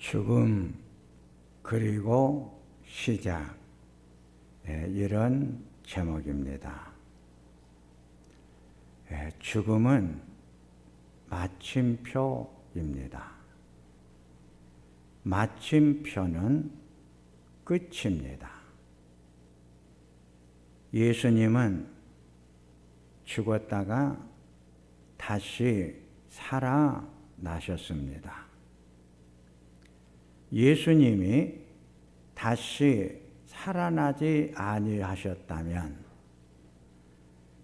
죽음 그리고 시작, 이런 제목입니다. 죽음은 마침표입니다. 마침표는 끝입니다. 예수님은 죽었다가 다시 살아나셨습니다. 예수님이 다시 살아나지 아니하셨다면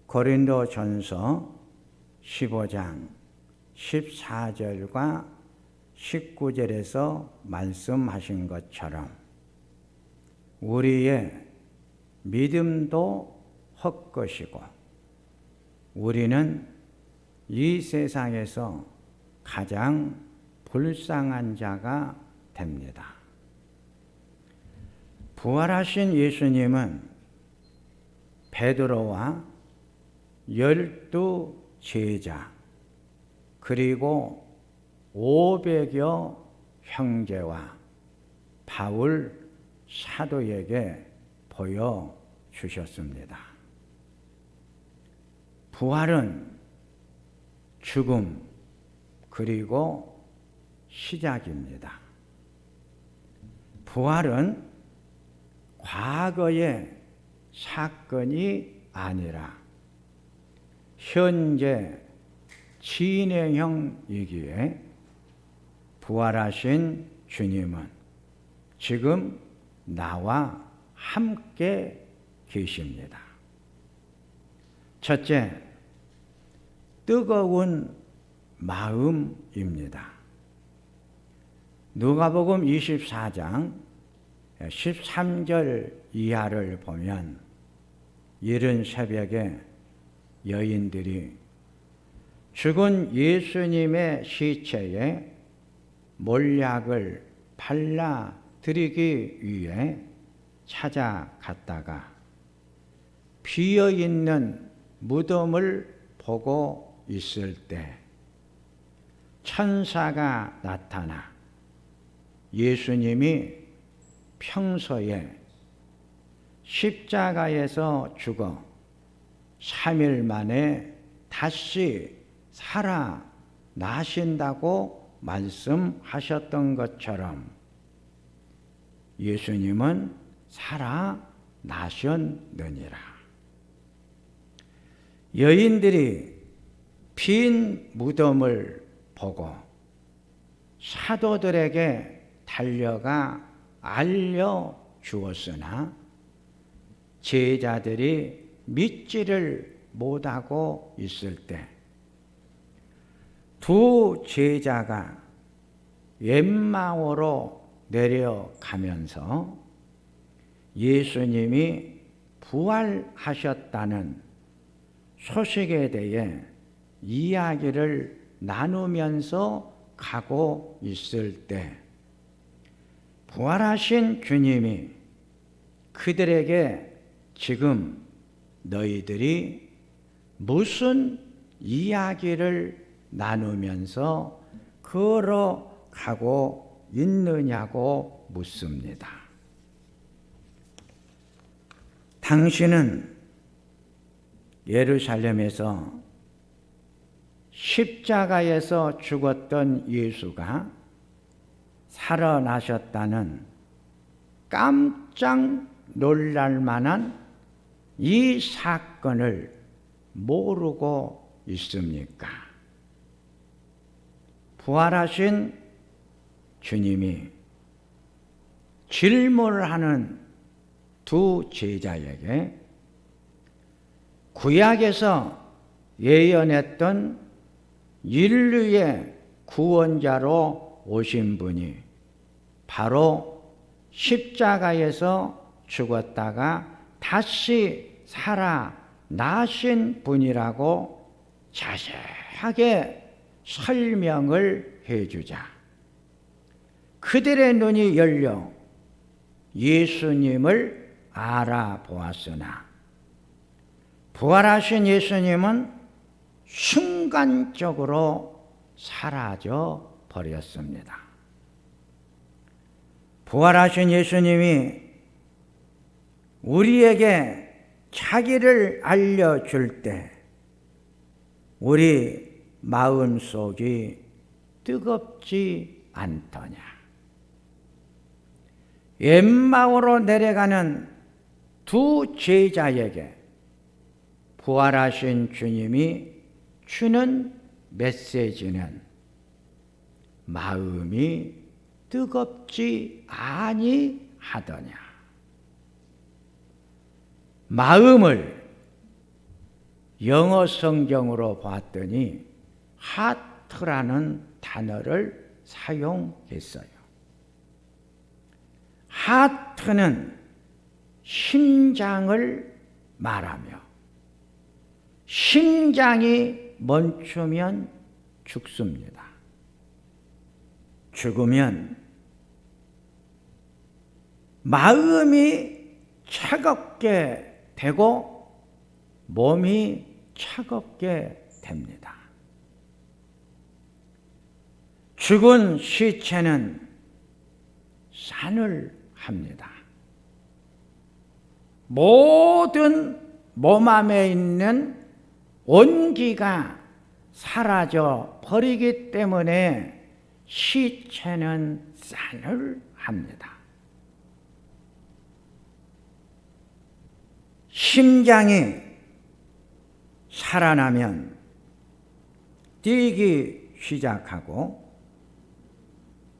고린도전서 15장 14절과 19절에서 말씀하신 것처럼 우리의 믿음도 헛것이고 우리는 이 세상에서 가장 불쌍한 자가 됩니다. 부활하신 예수님은 베드로와 12 제자 그리고 500여 형제와 바울 사도에게 보여주셨습니다. 부활은 죽음 그리고 시작입니다. 부활은 과거의 사건이 아니라 현재 진행형이기에 부활하신 주님은 지금 나와 함께 계십니다. 첫째, 뜨거운 마음입니다. 누가복음 24장 13절 이하를 보면 이른 새벽에 여인들이 죽은 예수님의 시체에 몰약을 발라 드리기 위해 찾아갔다가 비어있는 무덤을 보고 있을 때 천사가 나타나 예수님이 평소에 십자가에서 죽어 3일 만에 다시 살아나신다고 말씀하셨던 것처럼 예수님은 살아나셨느니라. 여인들이 빈 무덤을 보고 사도들에게 달려가 알려주었으나 제자들이 믿지를 못하고 있을 때 두 제자가 엠마오로 내려가면서 예수님이 부활하셨다는 소식에 대해 이야기를 나누면서 가고 있을 때 부활하신 주님이 그들에게 지금 너희들이 무슨 이야기를 나누면서 걸어가고 있느냐고 묻습니다. 당신은 예루살렘에서 십자가에서 죽었던 예수가 살아나셨다는 깜짝 놀랄 만한 이 사건을 모르고 있습니까? 부활하신 주님이 질문을 하는 두 제자에게 구약에서 예언했던 인류의 구원자로 오신 분이 바로 십자가에서 죽었다가 다시 살아나신 분이라고 자세하게 설명을 해주자 그들의 눈이 열려 예수님을 알아보았으나 부활하신 예수님은 순간적으로 사라져 버렸습니다. 부활하신 예수님이 우리에게 자기를 알려줄 때 우리 마음속이 뜨겁지 않더냐. 엠마오로 내려가는 두 제자에게 부활하신 주님이 주는 메시지는 마음이 뜨겁지 아니하더냐. 마음을 영어 성경으로 봤더니 하트라는 단어를 사용했어요. 하트는 심장을 말하며 심장이 멈추면 죽습니다. 죽으면 마음이 차갑게 되고 몸이 차갑게 됩니다. 죽은 시체는 산을 합니다. 모든 몸 안에 있는 온기가 사라져 버리기 때문에 시체는 산을 합니다. 심장이 살아나면 뛰기 시작하고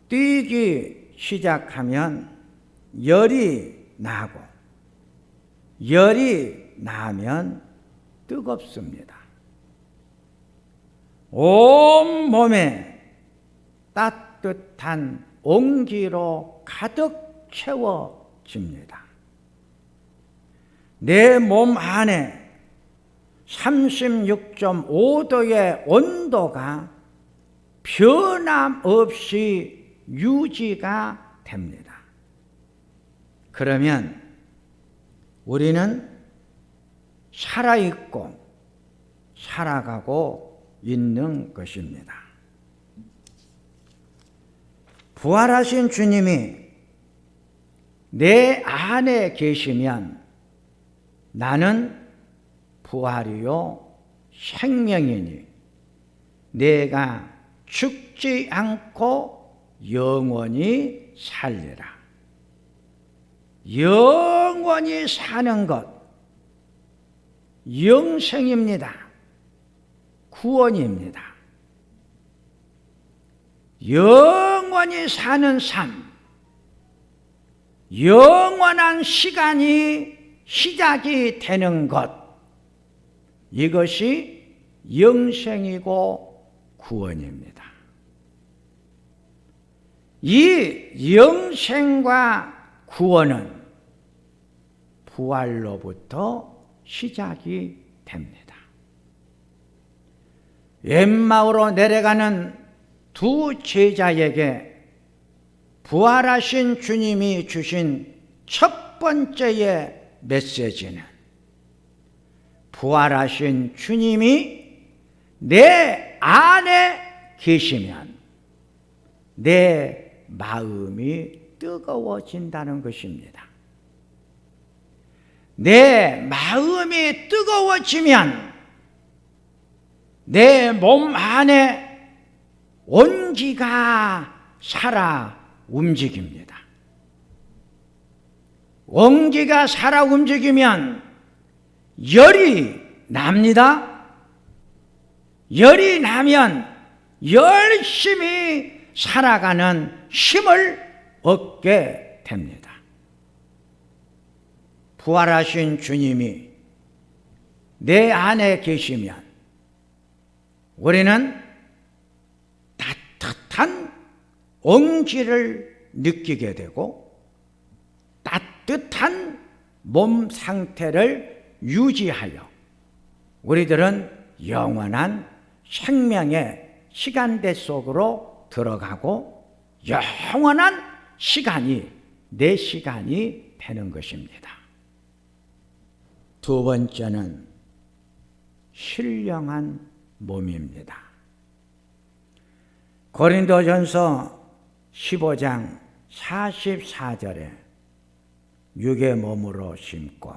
뛰기 시작하면 열이 나고 열이 나면 뜨겁습니다. 온 몸에 따뜻한 온기로 가득 채워집니다. 내 몸 안에 36.5도의 온도가 변함없이 유지가 됩니다. 그러면 우리는 살아있고 살아가고 있는 것입니다. 부활하신 주님이 내 안에 계시면 나는 부활이요 생명이니 내가 죽지 않고 영원히 살리라. 영원히 사는 것, 영생입니다. 구원입니다. 영원히 사는 삶, 영원한 시간이 시작이 되는 것, 이것이 영생이고 구원입니다. 이 영생과 구원은 부활로부터 시작이 됩니다. 엠마오로 내려가는 두 제자에게 부활하신 주님이 주신 첫 번째의 메시지는 부활하신 주님이 내 안에 계시면 내 마음이 뜨거워진다는 것입니다. 내 마음이 뜨거워지면 내 몸 안에 온기가 살아 움직입니다. 온기가 살아 움직이면 열이 납니다. 열이 나면 열심히 살아가는 힘을 얻게 됩니다. 부활하신 주님이 내 안에 계시면 우리는 따뜻한 온기를 느끼게 되고 따뜻한 몸 상태를 유지하여 우리들은 영원한 생명의 시간대 속으로 들어가고 영원한 시간이 내 시간이 되는 것입니다. 두 번째는 신령한 몸입니다. 고린도전서 15장 44절에 육의 몸으로 심고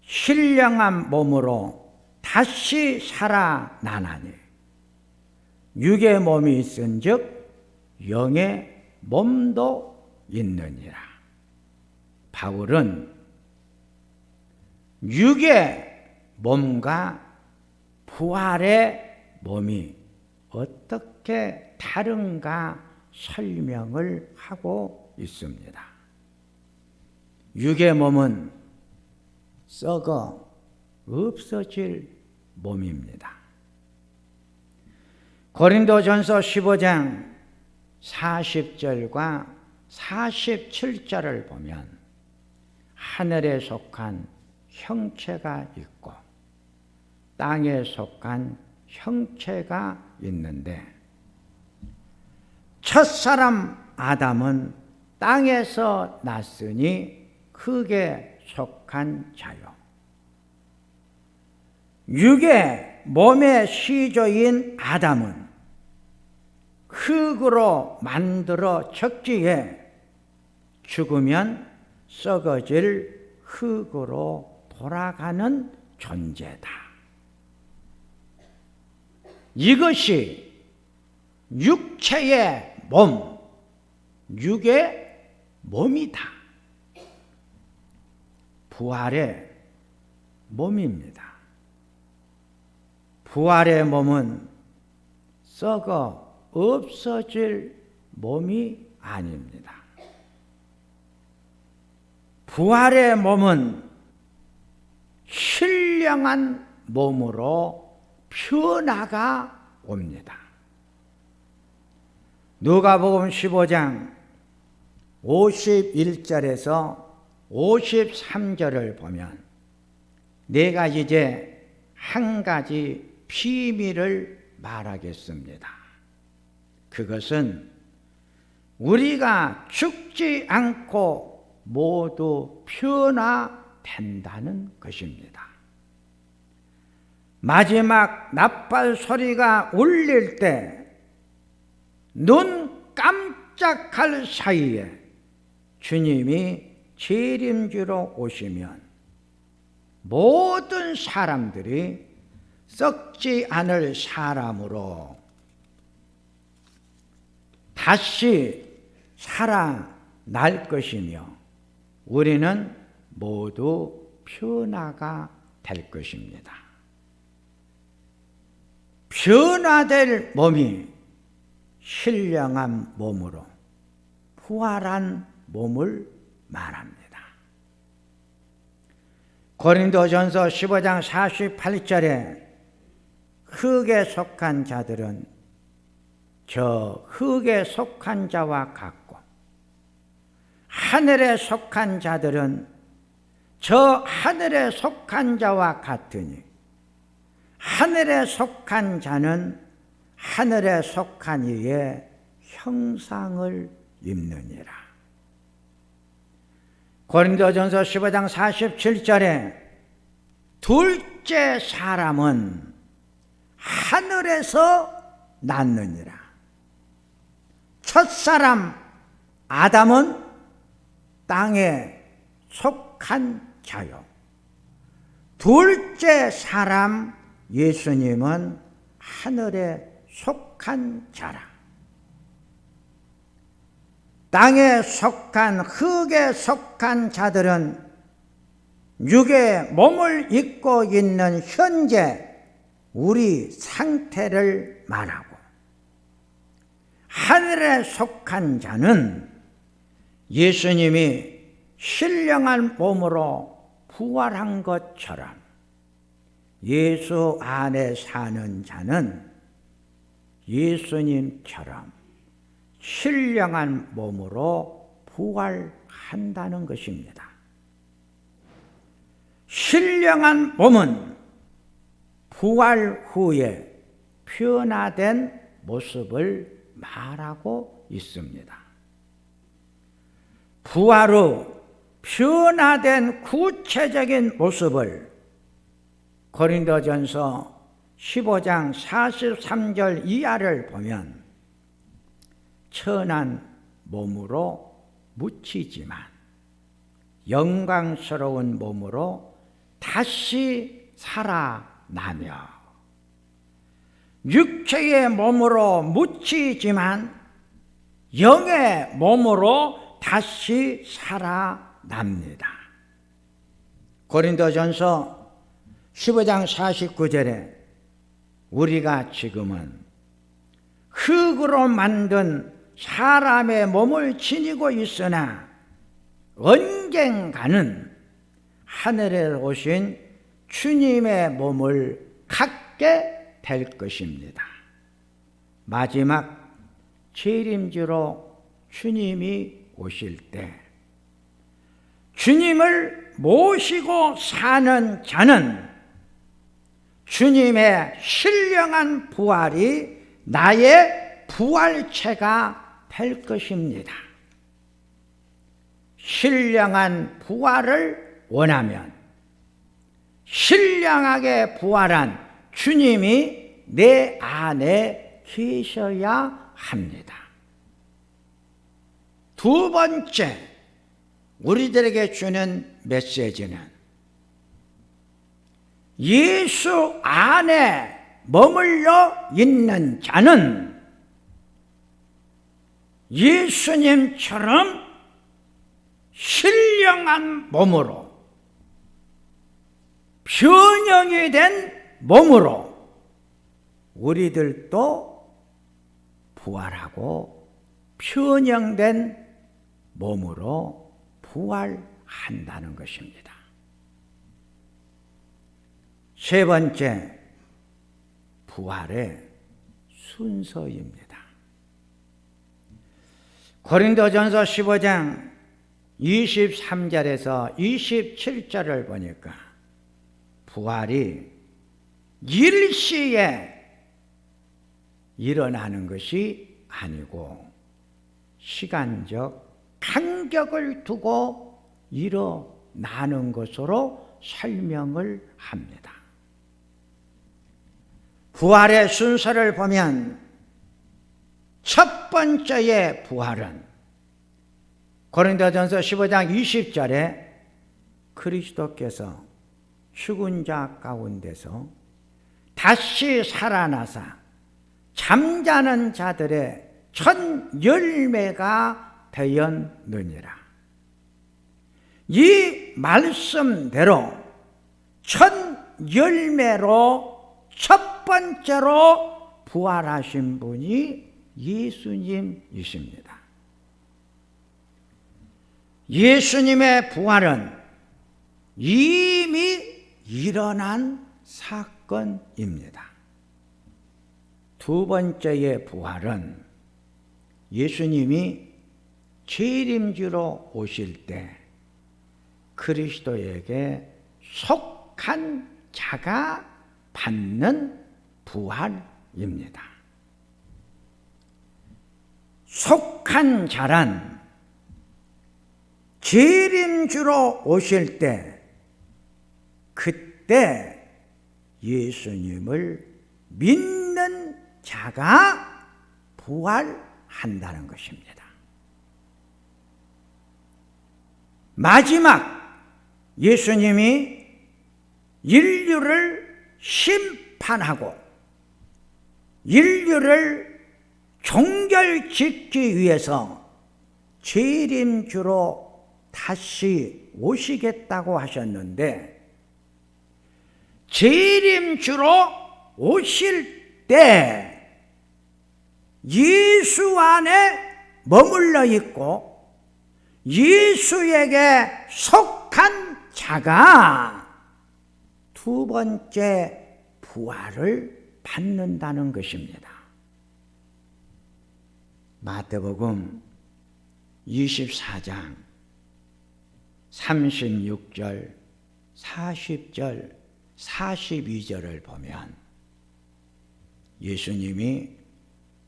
신령한 몸으로 다시 살아나나니 육의 몸이 있은즉 영의 몸도 있느니라. 바울은 육의 몸과 부활의 몸이 어떻게 다른가 설명을 하고 있습니다. 육의 몸은 썩어 없어질 몸입니다. 고린도전서 15장 40절과 47절을 보면 하늘에 속한 형체가 있고 땅에 속한 형체가 있는데 첫사람 아담은 땅에서 났으니 흙에 속한 자요. 육의 몸의 시조인 아담은 흙으로 만들어 졌기에 죽으면 썩어질 흙으로 돌아가는 존재다. 이것이 육체의 몸, 육의 몸이다. 부활의 몸입니다. 부활의 몸은 썩어 없어질 몸이 아닙니다. 부활의 몸은 신령한 몸으로 변화가 옵니다. 누가복음 15장 51절에서 53절을 보면 내가 이제 한 가지 비밀을 말하겠습니다. 그것은 우리가 죽지 않고 모두 변화된다는 것입니다. 마지막 나팔 소리가 울릴 때 눈 깜짝할 사이에 주님이 재림주로 오시면 모든 사람들이 썩지 않을 사람으로 다시 살아날 것이며 우리는 모두 변화가 될 것입니다. 변화될 몸이 신령한 몸으로 부활한 몸을 말합니다. 고린도전서 15장 48절에 흙에 속한 자들은 저 흙에 속한 자와 같고 하늘에 속한 자들은 저 하늘에 속한 자와 같으니 하늘에 속한 자는 하늘에 속한 이의 형상을 입느니라. 고린도전서 15장 47절에 둘째 사람은 하늘에서 났느니라. 첫사람 아담은 땅에 속한 자요. 둘째 사람 예수님은 하늘에 속한 자라. 땅에 속한 흙에 속한 자들은 육의 몸을 입고 있는 현재 우리 상태를 말하고 하늘에 속한 자는 예수님이 신령한 몸으로 부활한 것처럼 예수 안에 사는 자는 예수님처럼 신령한 몸으로 부활한다는 것입니다. 신령한 몸은 부활 후에 변화된 모습을 말하고 있습니다. 부활 후 변화된 구체적인 모습을 고린도전서 15장 43절 이하를 보면 천한 몸으로 묻히지만 영광스러운 몸으로 다시 살아나며 육체의 몸으로 묻히지만 영의 몸으로 다시 살아납니다. 고린도전서 15장 49절에 우리가 지금은 흙으로 만든 사람의 몸을 지니고 있으나 언젠가는 하늘에 오신 주님의 몸을 갖게 될 것입니다. 마지막 재림주로 주님이 오실 때 주님을 모시고 사는 자는 주님의 신령한 부활이 나의 부활체가 될 것입니다. 신령한 부활을 원하면 신령하게 부활한 주님이 내 안에 계셔야 합니다. 두 번째, 우리들에게 주는 메시지는 예수 안에 머물러 있는 자는 예수님처럼 신령한 몸으로 변형이 된 몸으로 우리들도 부활하고 변형된 몸으로 부활한다는 것입니다. 세 번째, 부활의 순서입니다. 고린도전서 15장 23절에서 27절을 보니까 부활이 일시에 일어나는 것이 아니고 시간적 간격을 두고 일어나는 것으로 설명을 합니다. 부활의 순서를 보면 첫 번째의 부활은 고린도전서 15장 20절에 그리스도께서 죽은 자 가운데서 다시 살아나사 잠자는 자들의 첫 열매가 되었느니라. 이 말씀대로 첫 열매로 첫 번째로 부활하신 분이 예수님이십니다. 예수님의 부활은 이미 일어난 사건입니다. 두 번째의 부활은 예수님이 재림주로 오실 때 그리스도에게 속한 자가 받는 부활입니다. 속한 자란 재림주로 오실 때 그때 예수님을 믿는 자가 부활한다는 것입니다. 마지막 예수님이 인류를 심판하고 인류를 종결짓기 위해서 재림주로 다시 오시겠다고 하셨는데 재림주로 오실 때 예수 안에 머물러 있고 예수에게 속한 자가 두 번째 부활을 받는다는 것입니다. 마태복음 24장 36절, 40절, 42절을 보면 예수님이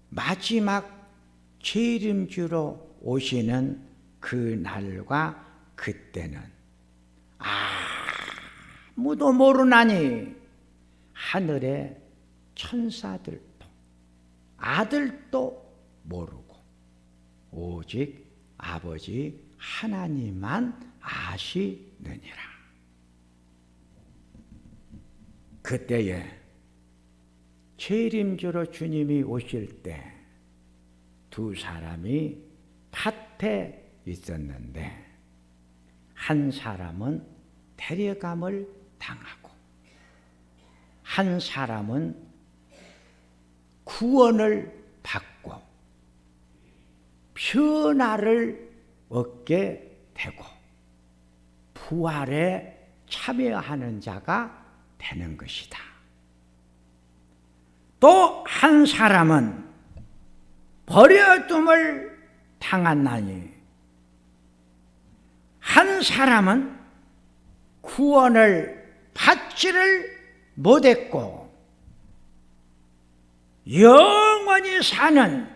마지막 재림주로 오시는 그 날과 그때는 아무도 모르나니 하늘의 천사들도 아들도 모르고 오직 아버지 하나님만 아시느니라. 그때에 재림주로 주님이 오실 때 두 사람이 밭에 있었는데 한 사람은 데려감을 당하고 한 사람은 구원을 받고 변화를 얻게 되고 부활에 참여하는 자가 되는 것이다. 또 한 사람은 버려둠을 당하나니 한 사람은 구원을 받지를 못했고 영원히 사는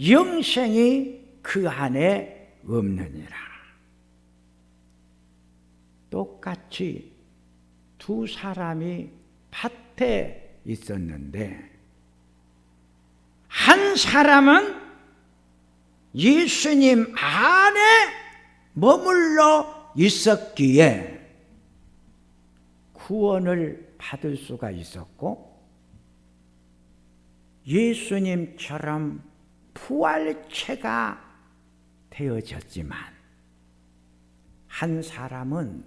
영생이 그 안에 없느니라. 똑같이 두 사람이 밭에 있었는데 한 사람은 예수님 안에 머물러 있었기에 구원을 받을 수가 있었고 예수님처럼 부활체가 되어졌지만 한 사람은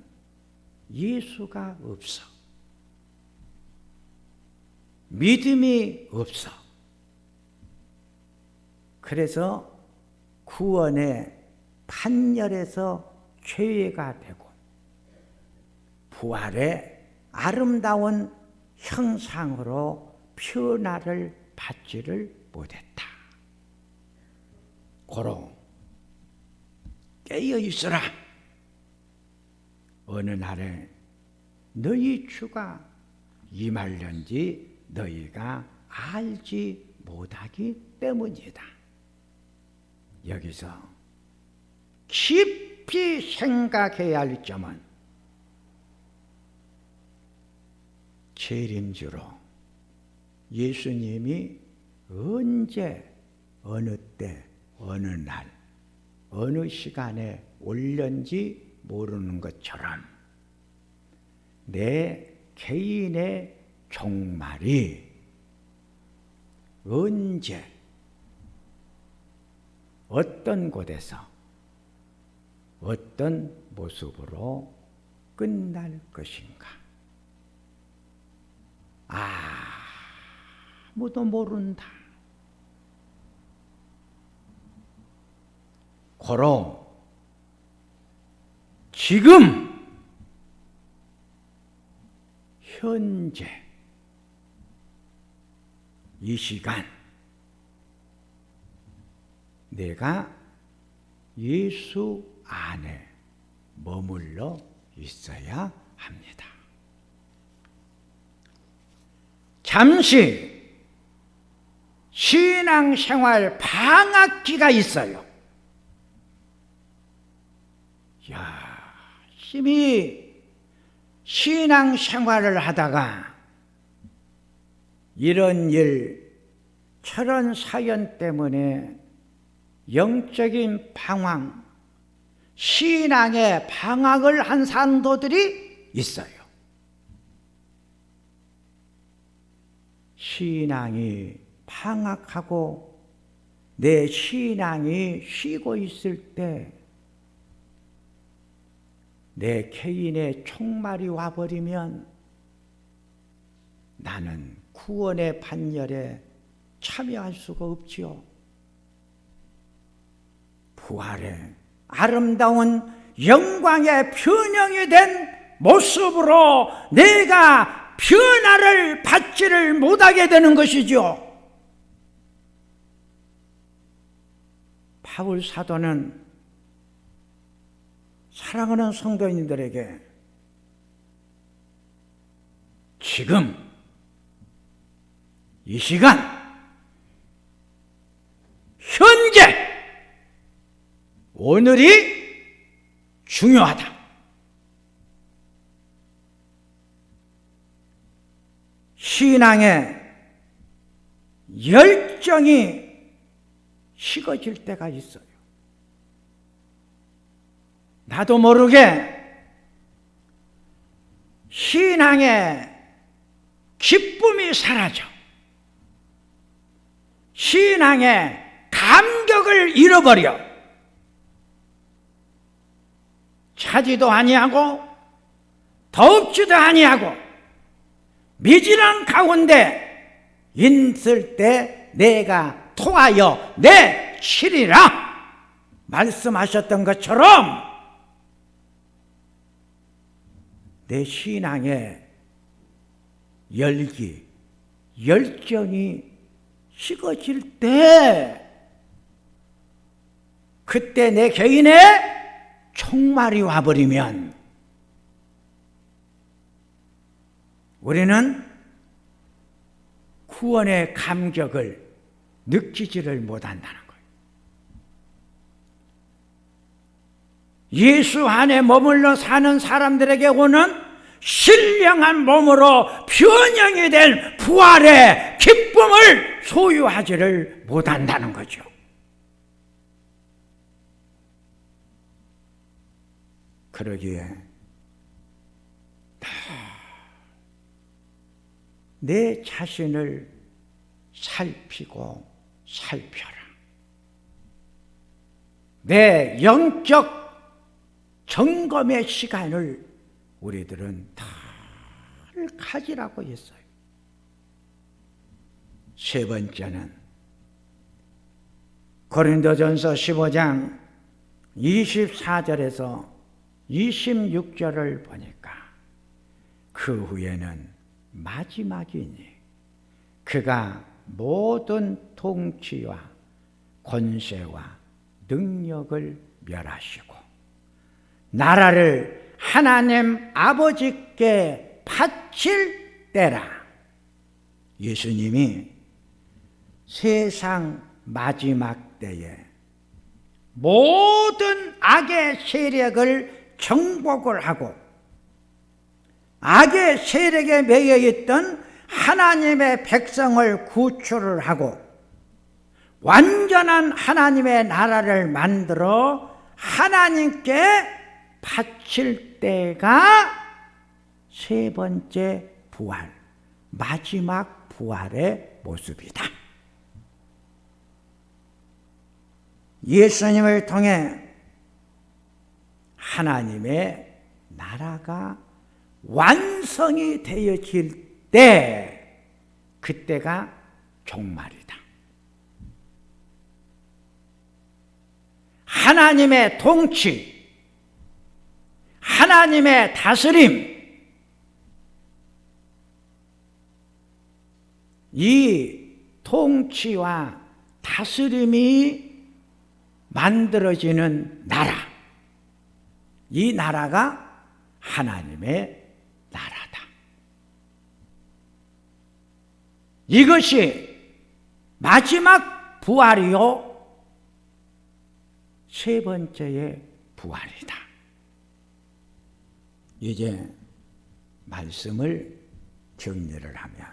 예수가 없어. 믿음이 없어. 그래서 구원의 판결에서 죄가 되고 부활의 아름다운 형상으로 변화를 받지를 못했다. 고로 깨어 있으라. 어느 날에 너희 주가 임할는지 너희가 알지 못하기 때문이다. 여기서 깊이 생각해야 할 점은 재림주로 예수님이 언제 어느 때 어느 날 어느 시간에 올는지 모르는 것처럼 내 개인의 종말이 언제 어떤 곳에서 어떤 모습으로 끝날 것인가 아무도 모른다. 고로 지금 현재 이 시간 내가 예수 안에 머물러 있어야 합니다. 잠시 신앙생활 방학기가 있어요. 열심히 신앙생활을 하다가 이런 일, 저런 사연 때문에 영적인 방황, 신앙의 방황을 한 사람들이 있어요. 신앙이 방학하고 내 신앙이 쉬고 있을 때 내 개인의 총말이 와버리면 나는 구원의 판결에 참여할 수가 없지요. 부활의 아름다운 영광의 변형이 된 모습으로 내가 변화를 받지를 못하게 되는 것이죠. 바울 사도는 사랑하는 성도인들에게 지금 이 시간 현재 오늘이 중요하다. 신앙의 열정이 식어질 때가 있어요. 나도 모르게 신앙의 기쁨이 사라져 신앙의 감격을 잃어버려 차지도 아니하고 더웁지도 아니하고 미진한 가운데 있을 때 내가 토하여 내 치리라 말씀하셨던 것처럼 내 신앙의 열기, 열정이 식어질 때 그때 내 개인의 총말이 와버리면 우리는 구원의 감격을 느끼지를 못한다는 거예요. 예수 안에 머물러 사는 사람들에게 오는 신령한 몸으로 변형이 된 부활의 기쁨을 소유하지를 못한다는 거죠. 그러기에 내 자신을 살피고 살펴라. 내 영적 점검의 시간을 우리들은 다 가지라고 했어요. 세 번째는 고린도전서 15장 24절에서 26절을 보니까 그 후에는 마지막이니 그가 모든 통치와 권세와 능력을 멸하시고 나라를 하나님 아버지께 바칠 때라. 예수님이 세상 마지막 때에 모든 악의 세력을 정복을 하고 악의 세력에 매여 있던 하나님의 백성을 구출을 하고 완전한 하나님의 나라를 만들어 하나님께 바칠 때가 세 번째 부활, 마지막 부활의 모습이다. 예수님을 통해 하나님의 나라가 완성이 되어질 때 그때가 종말이다. 하나님의 통치, 하나님의 다스림, 이 통치와 다스림이 만들어지는 나라, 이 나라가 하나님의 나라다. 이것이 마지막 부활이요 세 번째의 부활이다. 이제 말씀을 정리를 하면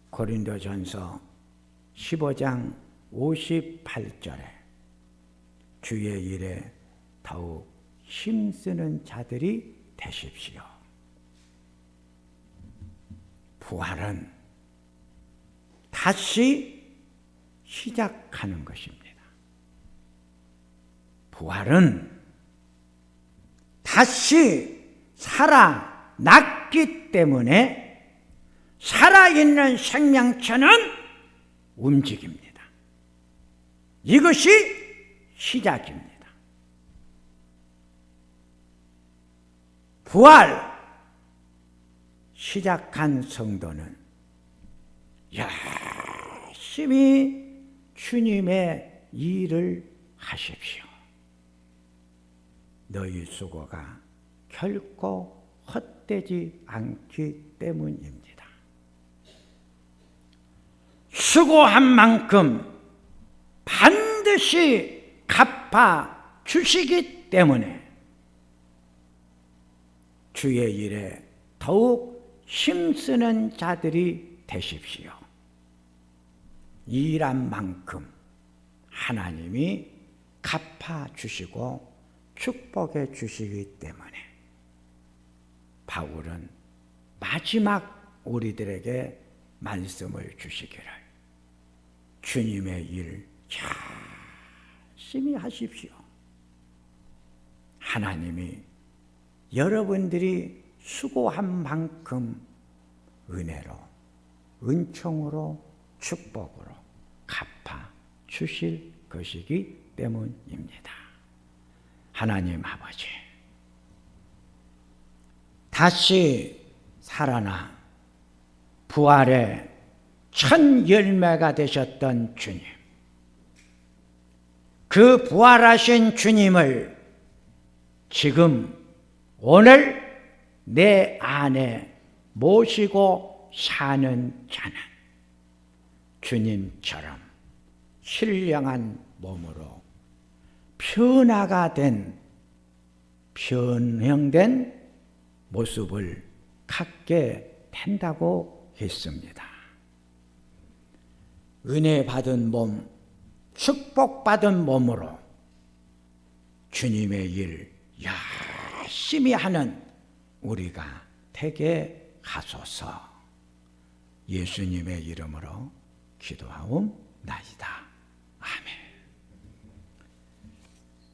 고린도전서 15장 58절에 주의 일에 더욱 힘쓰는 자들이 되십시오. 부활은 다시 시작하는 것입니다. 부활은 다시 살아났기 때문에 살아있는 생명체는 움직입니다. 이것이 시작입니다. 부활 시작한 성도는 열심히 주님의 일을 하십시오. 너희 수고가 결코 헛되지 않기 때문입니다. 수고한 만큼 반드시 갚아 주시기 때문에 주의 일에 더욱 힘쓰는 자들이 되십시오. 일한 만큼 하나님이 갚아주시고 축복해 주시기 때문에 바울은 마지막 우리들에게 말씀을 주시기를 주님의 일 열심히 하십시오. 하나님이 여러분들이 수고한 만큼 은혜로, 은총으로, 축복으로 갚아 주실 것이기 때문입니다. 하나님 아버지, 다시 살아나 부활의 첫 열매가 되셨던 주님, 그 부활하신 주님을 지금 오늘 내 안에 모시고 사는 자는 주님처럼 신령한 몸으로 변형된 모습을 갖게 된다고 했습니다. 은혜 받은 몸, 축복받은 몸으로 주님의 일 열심히 하는 우리가 되게 하소서. 예수님의 이름으로 기도하옵나이다. 아멘.